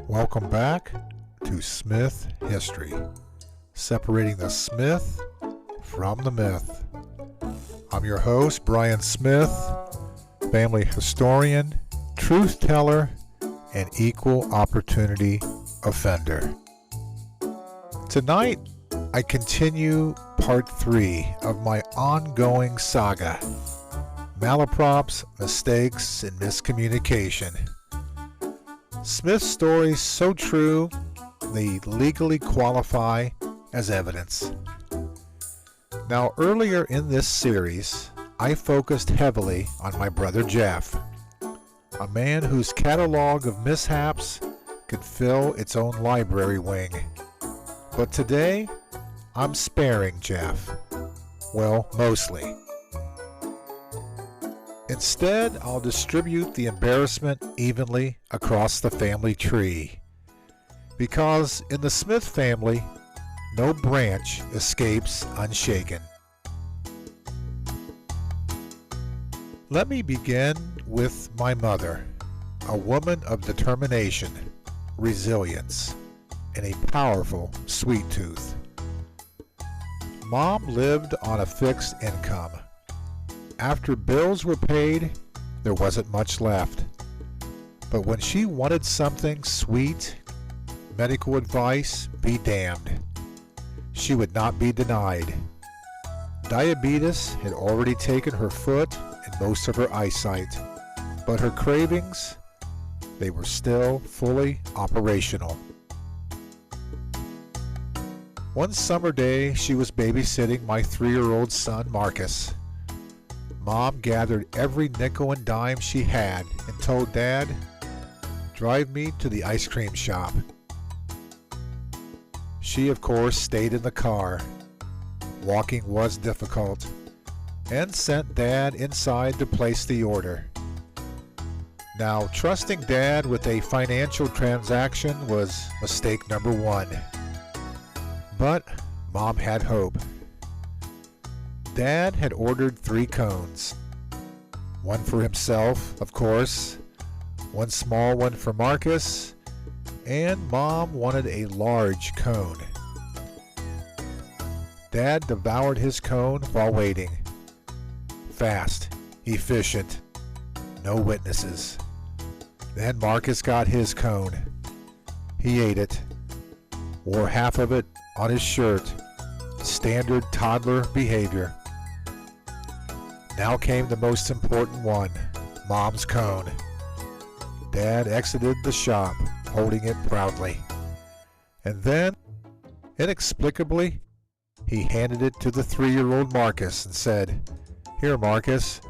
Welcome back to Smith History, separating the Smith from the myth. I'm your host, Brian Smith, family historian, truth teller, and equal opportunity offender. Tonight, I continue part 3 of my ongoing saga, malaprops, mistakes, and miscommunication. Smith's stories so true, they legally qualify as evidence. Now, earlier in this series, I focused heavily on my brother Jeff, a man whose catalog of mishaps could fill its own library wing. But today, I'm sparing Jeff. Well, mostly. Instead, I'll distribute the embarrassment evenly across the family tree. Because in the Smith family, no branch escapes unshaken. Let me begin with my mother, a woman of determination, resilience, and a powerful sweet tooth. Mom lived on a fixed income. After bills were paid, there wasn't much left. But when she wanted something sweet, medical advice be damned. She would not be denied. Diabetes had already taken her foot and most of her eyesight, but her cravings, they were still fully operational. One summer day, she was babysitting my 3-year-old son, Marcus. Mom gathered every nickel and dime she had and told Dad, "Drive me to the ice cream shop." She, of course, stayed in the car. Walking was difficult, and sent Dad inside to place the order. Now, trusting Dad with a financial transaction was mistake number 1. But Mom had hope. Dad had ordered 3 cones. One for himself, of course, one small one for Marcus, and Mom wanted a large cone. Dad devoured his cone while waiting. Fast, efficient, no witnesses. Then Marcus got his cone. He ate it, wore half of it on his shirt, standard toddler behavior. Now came the most important one, Mom's cone. Dad exited the shop, holding it proudly. And then, inexplicably, he handed it to the 3-year-old Marcus and said, "Here, Marcus,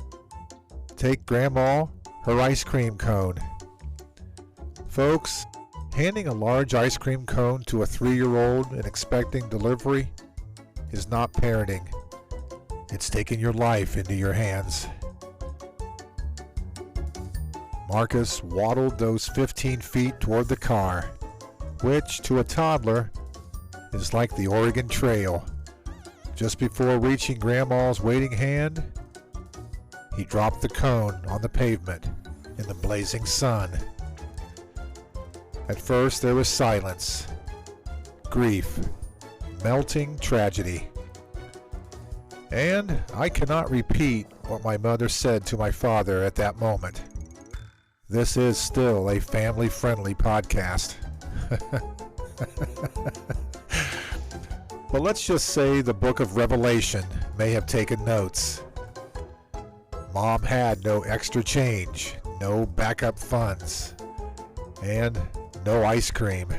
take Grandma her ice cream cone." Folks, handing a large ice cream cone to a 3-year-old and expecting delivery is not parenting. It's taking your life into your hands. Marcus waddled those 15 feet toward the car, which to a toddler is like the Oregon Trail. Just before reaching Grandma's waiting hand, he dropped the cone on the pavement in the blazing sun. At first there was silence, grief, melting tragedy. And I cannot repeat what my mother said to my father at that moment. This is still a family-friendly podcast. But let's just say the book of Revelation may have taken notes. Mom had no extra change, no backup funds, and no ice cream.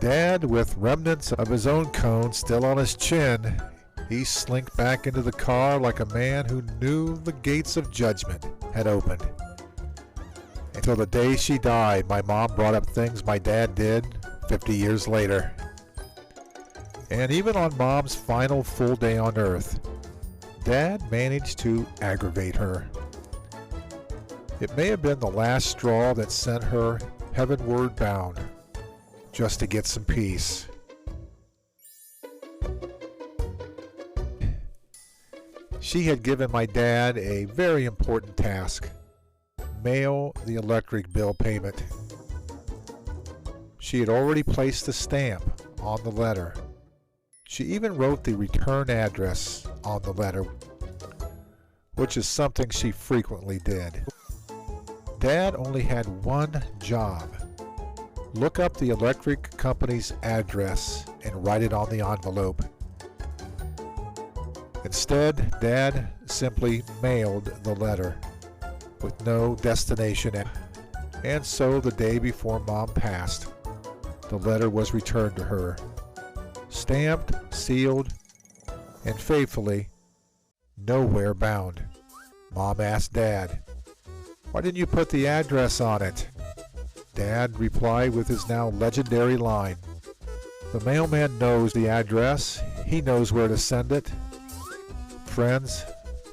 Dad, with remnants of his own cone still on his chin, he slinked back into the car like a man who knew the gates of judgment had opened. Until the day she died, my mom brought up things my dad did 50 years later. And even on Mom's final full day on Earth, Dad managed to aggravate her. It may have been the last straw that sent her heavenward bound, just to get some peace. She had given my dad a very important task: mail the electric bill payment. She had already placed the stamp on the letter. She even wrote the return address on the letter, which is something she frequently did. Dad only had one job: look up the electric company's address and write it on the envelope. Instead, Dad simply mailed the letter with no destination. And so the day before Mom passed, the letter was returned to her, stamped, sealed, and faithfully nowhere bound. Mom asked Dad, "Why didn't you put the address on it?" Dad replied with his now legendary line, "The mailman knows the address. He knows where to send it." Friends,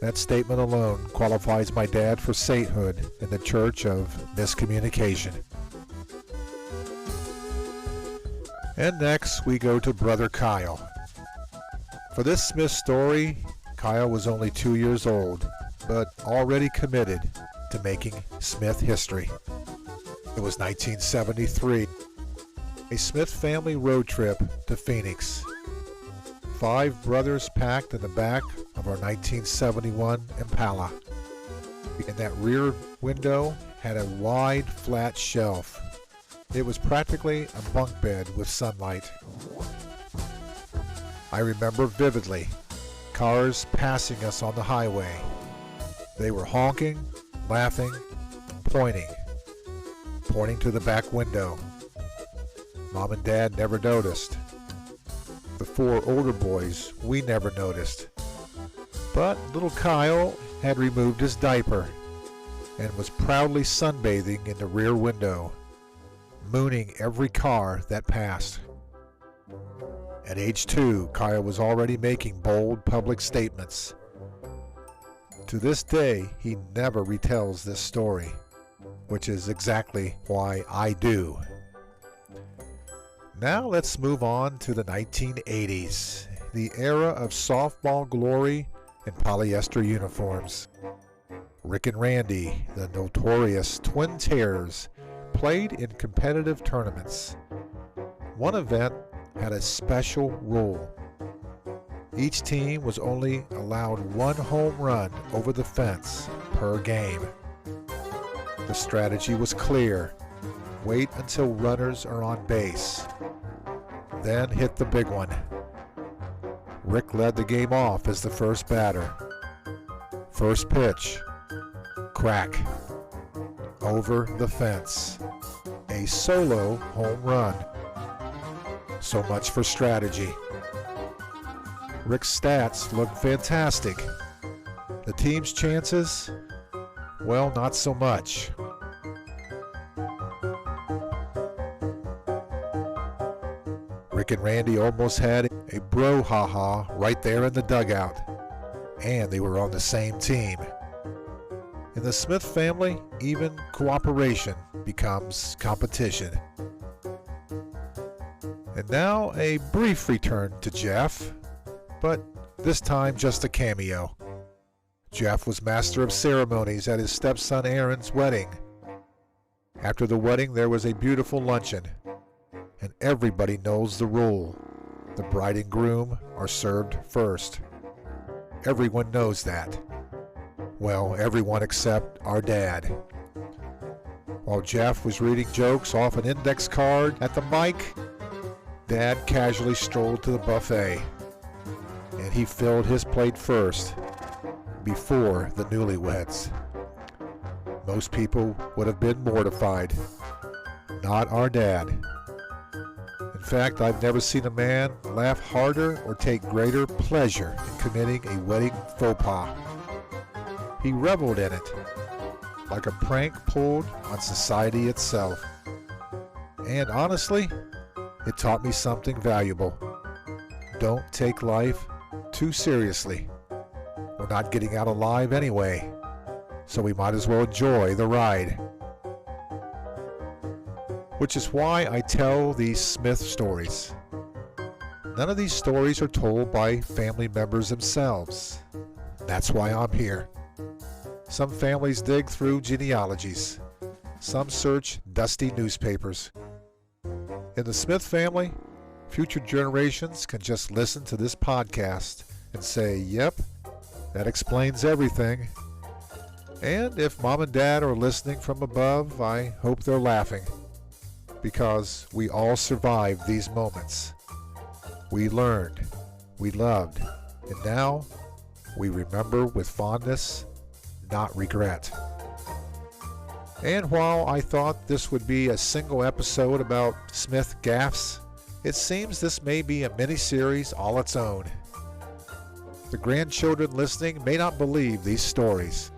that statement alone qualifies my dad for sainthood in the church of miscommunication. And next we go to Brother Kyle. For this Smith story, Kyle was only 2 years old, but already committed to making Smith history. It was 1973, a Smith family road trip to Phoenix. 5 brothers packed in the back of our 1971 Impala. And that rear window had a wide, flat shelf. It was practically a bunk bed with sunlight. I remember vividly cars passing us on the highway. They were honking, laughing, pointing to the back window. Mom and Dad never noticed. The 4 older boys, we never noticed. But little Kyle had removed his diaper and was proudly sunbathing in the rear window, mooning every car that passed. At age 2, Kyle was already making bold public statements. To this day, he never retells this story, which is exactly why I do. Now let's move on to the 1980s, the era of softball glory and polyester uniforms. Rick and Randy, the notorious Twin Terrors, played in competitive tournaments. One event had a special rule. Each team was only allowed 1 home run over the fence per game. The strategy was clear: wait until runners are on base, then hit the big one. Rick led the game off as the first batter. First pitch, crack, over the fence. A solo home run. So much for strategy. Rick's stats looked fantastic. The team's chances, well, not so much. Rick and Randy almost had a brouhaha right there in the dugout, and they were on the same team. In the Smith family, even cooperation becomes competition. And now a brief return to Jeff, but this time just a cameo. Jeff was master of ceremonies at his stepson Aaron's wedding. After the wedding, there was a beautiful luncheon. And everybody knows the rule: the bride and groom are served first. Everyone knows that. Well, everyone except our dad. While Jeff was reading jokes off an index card at the mic, Dad casually strolled to the buffet, and he filled his plate first, before the newlyweds. Most people would have been mortified. Not our dad. In fact, I've never seen a man laugh harder or take greater pleasure in committing a wedding faux pas. He reveled in it, like a prank pulled on society itself. And honestly, it taught me something valuable. Don't take life too seriously. We're not getting out alive anyway, so we might as well enjoy the ride. Which is why I tell these Smith stories. None of these stories are told by family members themselves. That's why I'm here. Some families dig through genealogies. Some search dusty newspapers. In the Smith family, future generations can just listen to this podcast and say, yep, that explains everything. And if mom and dad are listening from above, I hope they're laughing, because we all survived these moments. We learned, we loved, and now we remember with fondness, not regret. And while I thought this would be a single episode about Smith gaffes, it seems this may be a mini-series all its own. The grandchildren listening may not believe these stories,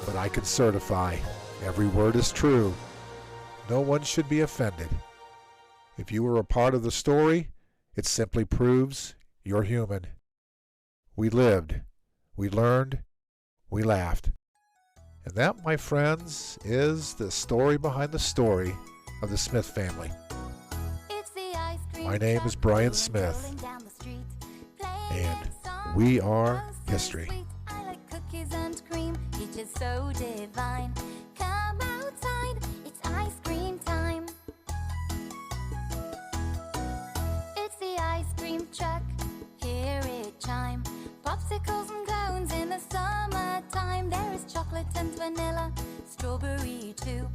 but I can certify every word is true. No one should be offended. If you were a part of the story, it simply proves you're human. We lived, we learned, we laughed. And that, my friends, is the story behind the story of the Smith family. My name is Brian Smith, and we are history. I like cookies and cream, each is so divine. Come outside, it's ice cream time. It's the ice cream truck, hear it chime. Popsicles and cones in the summertime. There is chocolate and vanilla, strawberry too.